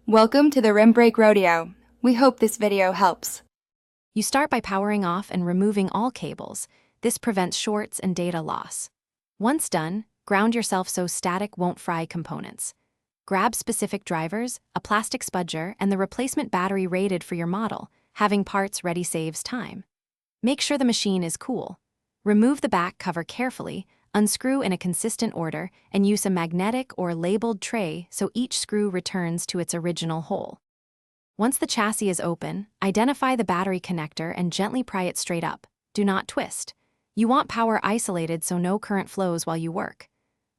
Welcome to the Rim Brake Rodeo. We hope this video helps. You start by powering off and removing all cables. This prevents shorts and data loss. Once done, ground yourself so static won't fry components. Grab specific drivers, a plastic spudger, and the replacement battery rated for your model. Having parts ready saves time. Make sure the machine is cool. Remove the back cover carefully, unscrew in a consistent order, and use a magnetic or labeled tray so each screw returns to its original hole. Once the chassis is open, identify the battery connector and gently pry it straight up. Do not twist. You want power isolated so no current flows while you work.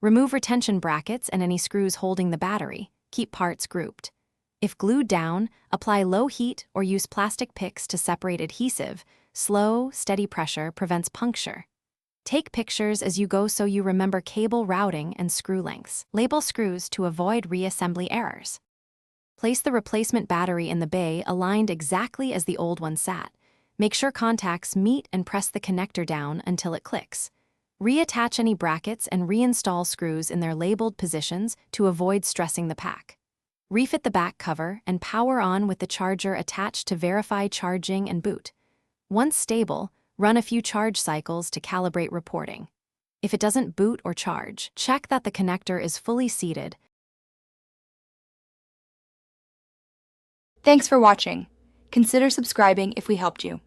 Remove retention brackets and any screws holding the battery. Keep parts grouped. If glued down, apply low heat or use plastic picks to separate adhesive. Slow, steady pressure prevents puncture. Take pictures as you go so you remember cable routing and screw lengths. Label screws to avoid reassembly errors. Place the replacement battery in the bay aligned exactly as the old one sat. Make sure contacts meet and press the connector down until it clicks. Reattach any brackets and reinstall screws in their labeled positions to avoid stressing the pack. Refit the back cover and power on with the charger attached to verify charging and boot. Once stable, run a few charge cycles to calibrate reporting. If it doesn't boot or charge, check that the connector is fully seated. Thanks for watching. Consider subscribing if we helped you.